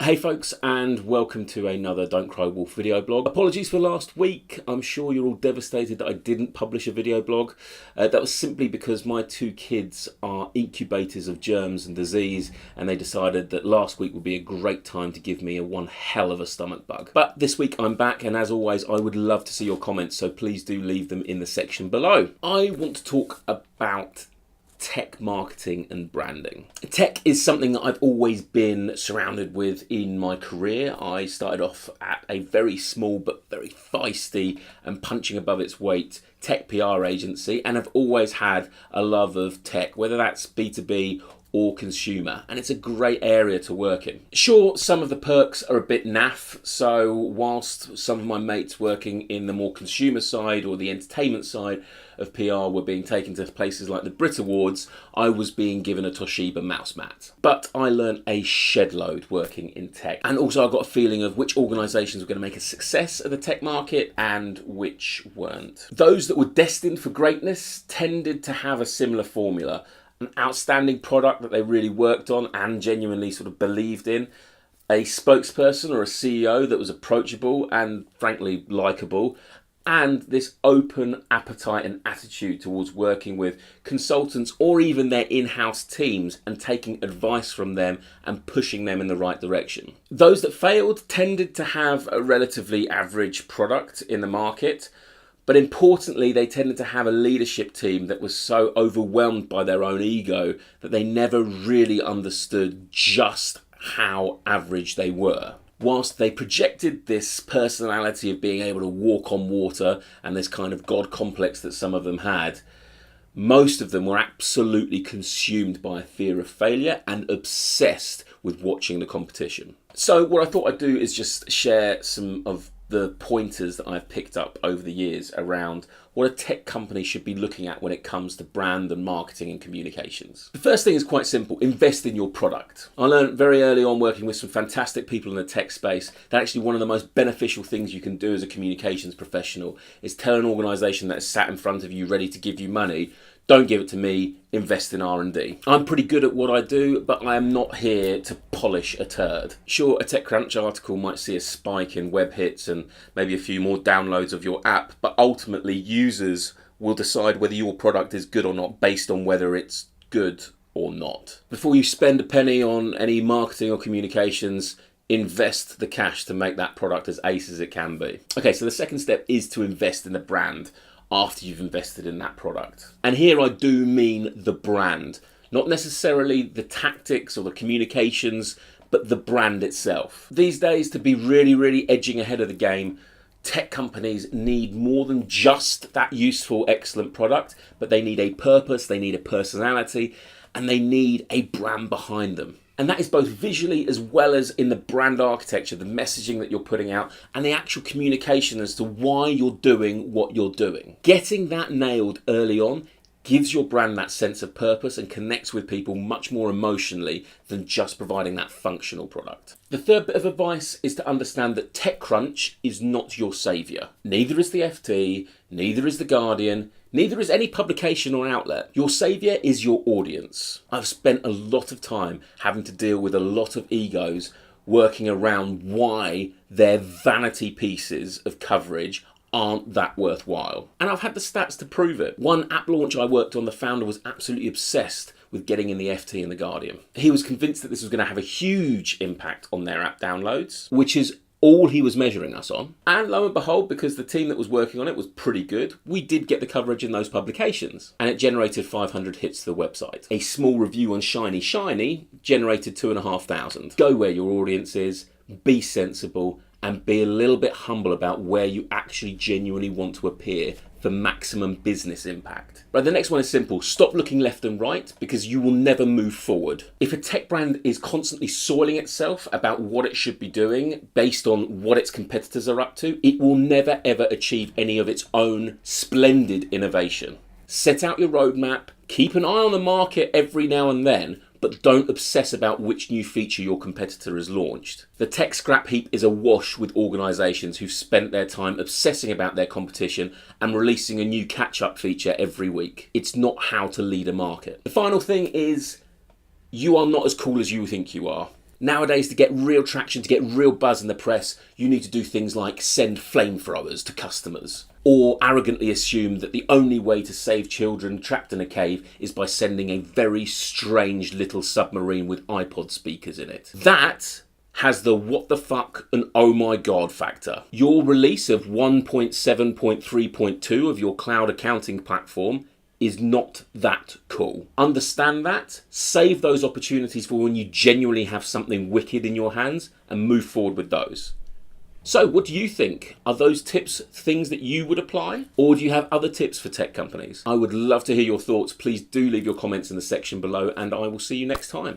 Hey folks, and welcome to another Don't Cry Wolf video blog. Apologies for last week. I'm sure you're all devastated that I didn't publish a video blog. That was simply because my two kids are incubators of germs and disease, and they decided that last week would be a great time to give me a one hell of a stomach bug. But this week I'm back, and as always I would love to see your comments, so please do leave them in the section below. I want to talk about tech marketing and branding. Tech is something that I've always been surrounded with in my career. I started off at a very small but very feisty and punching above its weight tech PR agency, and I've always had a love of tech, whether that's B2B or consumer, and it's a great area to work in. Sure, some of the perks are a bit naff, so whilst some of my mates working in the more consumer side or the entertainment side of PR were being taken to places like the Brit Awards, I was being given a Toshiba mouse mat. But I learned a shed load working in tech, and also I got a feeling of which organisations were going to make a success of the tech market and which weren't. Those that were destined for greatness tended to have a similar formula: an outstanding product that they really worked on and genuinely sort of believed in, a spokesperson or a CEO that was approachable and frankly likeable, and this open appetite and attitude towards working with consultants or even their in-house teams and taking advice from them and pushing them in the right direction. Those that failed tended to have a relatively average product in the market, but importantly, they tended to have a leadership team that was so overwhelmed by their own ego that they never really understood just how average they were. Whilst they projected this personality of being able to walk on water and this kind of God complex that some of them had, most of them were absolutely consumed by a fear of failure and obsessed with watching the competition. So what I thought I'd do is just share some of the pointers that I've picked up over the years around what a tech company should be looking at when it comes to brand and marketing and communications. The first thing is quite simple: invest in your product. I learned very early on working with some fantastic people in the tech space that actually one of the most beneficial things you can do as a communications professional is tell an organisation that is sat in front of you ready to give you money, don't give it to me, invest in R&D. I'm pretty good at what I do, but I am not here to polish a turd. Sure, a TechCrunch article might see a spike in web hits and maybe a few more downloads of your app, but ultimately users will decide whether your product is good or not based on whether it's good or not. Before you spend a penny on any marketing or communications, invest the cash to make that product as ace as it can be. Okay, so the second step is to invest in the brand after you've invested in that product. And here I do mean the brand, not necessarily the tactics or the communications, but the brand itself. These days, to be really edging ahead of the game, tech companies need more than just that useful, excellent product, but they need a purpose, they need a personality, and they need a brand behind them. And that is both visually as well as in the brand architecture, the messaging that you're putting out, and the actual communication as to why you're doing what you're doing. Getting that nailed early on gives your brand that sense of purpose and connects with people much more emotionally than just providing that functional product. The third bit of advice is to understand that TechCrunch is not your saviour. Neither is the FT, neither is the Guardian, neither is any publication or outlet. Your saviour is your audience. I've spent a lot of time having to deal with a lot of egos working around why their vanity pieces of coverage aren't that worthwhile. And I've had the stats to prove it. One app launch I worked on, the founder was absolutely obsessed with getting in the FT and the Guardian. He was convinced that this was going to have a huge impact on their app downloads, which is all he was measuring us on. And lo and behold, because the team that was working on it was pretty good, we did get the coverage in those publications, and it generated 500 hits to the website. A small review on Shiny generated 2,500. Go where your audience is, be sensible, and be a little bit humble about where you actually genuinely want to appear for maximum business impact. Right, the next one is simple. Stop looking left and right, because you will never move forward. If a tech brand is constantly soiling itself about what it should be doing based on what its competitors are up to, it will never ever achieve any of its own splendid innovation. Set out your roadmap, keep an eye on the market every now and then, but don't obsess about which new feature your competitor has launched. The tech scrap heap is awash with organisations who've spent their time obsessing about their competition and releasing a new catch-up feature every week. It's not how to lead a market. The final thing is, you are not as cool as you think you are. Nowadays, to get real traction, to get real buzz in the press, you need to do things like send flamethrowers to customers, or arrogantly assume that the only way to save children trapped in a cave is by sending a very strange little submarine with iPod speakers in it. That has the what the fuck and oh my god factor. Your release of 1.7.3.2 of your cloud accounting platform is not that cool. Understand that, save those opportunities for when you genuinely have something wicked in your hands and move forward with those. So what do you think? Are those tips things that you would apply? Or do you have other tips for tech companies? I would love to hear your thoughts. Please do leave your comments in the section below, and I will see you next time.